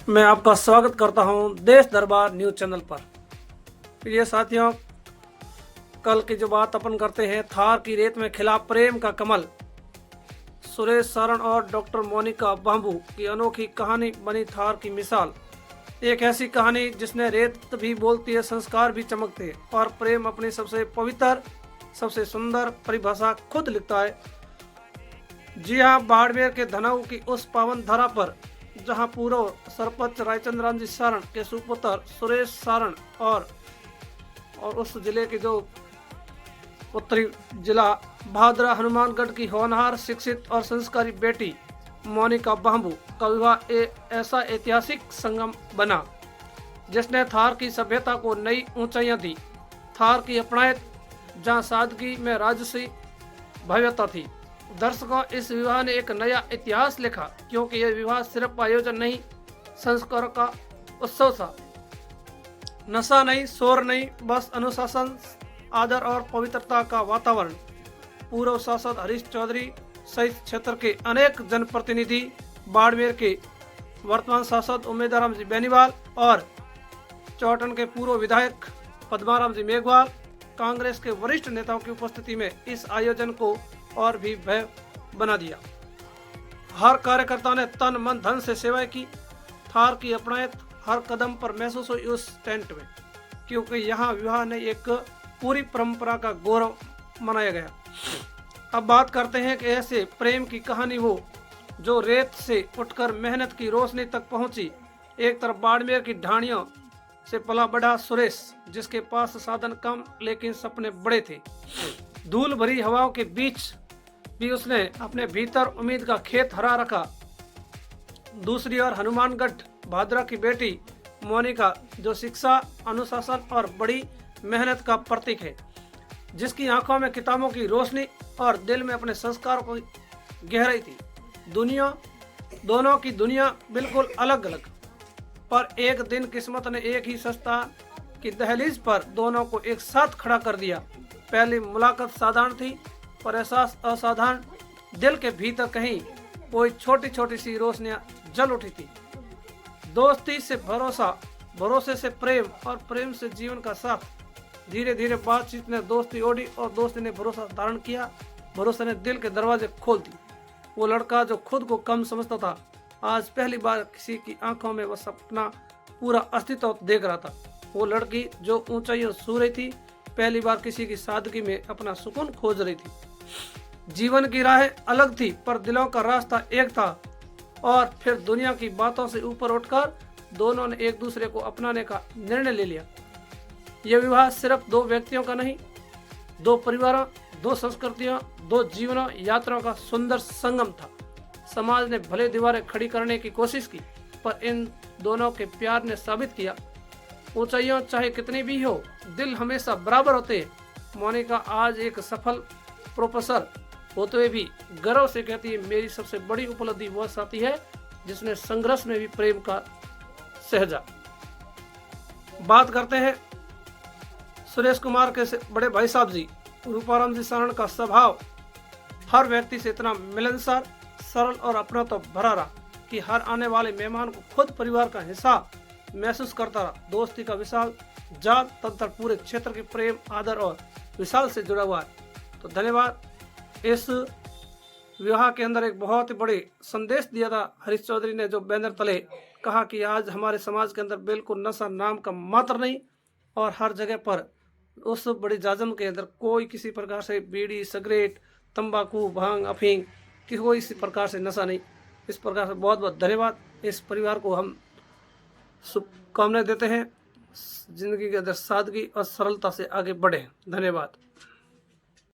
मैं आपका स्वागत करता हूं देश दरबार न्यूज चैनल पर। प्रिय साथियों, कल की जो बात अपन करते हैं, थार की रेत में खिला प्रेम का कमल। सुरेश सारण और डॉक्टर मोनिका बांबू की अनोखी कहानी बनी थार की मिसाल। एक ऐसी कहानी जिसने रेत भी बोलती है, संस्कार भी चमकते हैं और प्रेम अपनी सबसे पवित्र, सबसे सुंदर परिभाषा खुद लिखता है। जी हाँ, बाड़मेर के धनाऊ की उस पावन धरा पर जहां पूर्व सरपंच रायचंद्राम जी सारण के सुपुत्र सुरेश सारण और उस जिले के जो उत्तरी जिला भादरा हनुमानगढ़ की होनहार, शिक्षित और संस्कारी बेटी मोनिका बांबू का विवाह ऐसा ऐतिहासिक संगम बना जिसने थार की सभ्यता को नई ऊंचाइयां दी। थार की अपनायत जहां सादगी में राजसी भव्यता थी। दर्शकों, इस विवाह ने एक नया इतिहास लिखा, क्योंकि यह विवाह सिर्फ आयोजन नहीं, संस्कारों का उत्सव था। नशा नहीं, शोर नहीं, बस अनुशासन, आदर और पवित्रता का वातावरण। पूर्व सांसद हरीश चौधरी सहित क्षेत्र के अनेक जनप्रतिनिधि, बाड़मेर के वर्तमान सांसद उमेदराम जी बेनीवाल और चौटन के पूर्व विधायक पद्माराम जी मेघवाल, कांग्रेस के वरिष्ठ नेताओं की उपस्थिति में इस आयोजन को और भी भव्य बना दिया। हर कार्यकर्ता ने तन मन धन से सेवाएं की। थार की अपनायत हर कदम पर महसूस हुई उस टेंट में, क्योंकि यहाँ विवाह ने एक पूरी परंपरा का गौरव मनाया गया। अब बात करते हैं कि ऐसे प्रेम की कहानी वो जो रेत से उठकर मेहनत की रोशनी तक पहुंची। एक तरफ बाड़मेर की ढाणियों से पला बढ़ा सुरेश, जिसके पास साधन कम लेकिन सपने बड़े थे। धूल भरी हवाओं के बीच भी उसने अपने भीतर उम्मीद का खेत हरा रखा। दूसरी ओर हनुमानगढ़ भादरा की बेटी मोनिका, जो शिक्षा, अनुशासन और बड़ी मेहनत का प्रतीक है, जिसकी आंखों में किताबों की रोशनी और दिल में अपने संस्कार की गहराई थी। दोनों की दुनिया बिल्कुल अलग अलग, पर एक दिन किस्मत ने एक ही संस्था की दहलीज पर दोनों को एक साथ खड़ा कर दिया। पहली मुलाकात साधारण थी, पर एहसास असाधारण। दिल के भीतर कहीं कोई छोटी छोटी सी रोशनियां जल उठी थी। दोस्ती से भरोसा, भरोसे से प्रेम और प्रेम से जीवन का साथ। धीरे धीरे बातचीत ने दोस्ती ओढ़ी और दोस्ती ने भरोसा धारण किया। भरोसे ने दिल के दरवाजे खोल दिए। वो लड़का जो खुद को कम समझता था, आज पहली बार किसी की आंखों में वह अपना पूरा अस्तित्व देख रहा था। वो लड़की जो ऊंचाइयों छू रही थी, पहली बार किसी की सादगी में अपना सुकून खोज रही थी। जीवन की राहें अलग थी, पर दिलों का रास्ता एक था। और फिर दुनिया की बातों से ऊपर उठकर दोनों ने एक दूसरे को अपनाने का निर्णय ले लिया। यह विवाह सिर्फ दो व्यक्तियों का नहीं, दो परिवारों, दो संस्कृतियों, दो जीवनों यात्राओं का सुंदर संगम था। समाज ने भले दीवारें खड़ी करने की कोशिश की, पर इन दोनों के प्यार ने साबित किया, ऊंचाइयों चाहे कितनी भी हो, दिल हमेशा बराबर होते हैं। मोनिका आज एक सफल प्रोफेसर होते हुए भी गर्व से कहती है, मेरी सबसे बड़ी उपलब्धि वह साथी है जिसने संघर्ष में भी प्रेम का सहजा। बात करते हैं सुरेश कुमार के बड़े भाई साहब जी रूपाराम जी सारण का स्वभाव हर व्यक्ति से इतना मिलनसार, सरल और अपना तो भरा रहा कि हर आने वाले मेहमान को खुद परिवार का हिस्सा महसूस करता रहा। दोस्ती का विशाल जाल तंत्र पूरे क्षेत्र के प्रेम, आदर और विशाल से जुड़ा हुआ है। तो धन्यवाद। इस विवाह के अंदर एक बहुत ही बड़ी संदेश दिया था हरीश चौधरी ने, जो बैनर तले कहा कि आज हमारे समाज के अंदर बिल्कुल नशा नाम का मात्र नहीं, और हर जगह पर उस बड़ी जाजम के अंदर कोई किसी प्रकार से बीड़ी, सिगरेट, तंबाकू, भांग, अफीम की कोई इसी प्रकार से नशा नहीं। इस प्रकार से बहुत बहुत धन्यवाद। इस परिवार को हम शुभकामनाएं देते हैं, जिंदगी के अंदर सादगी और सरलता से आगे बढ़े। धन्यवाद।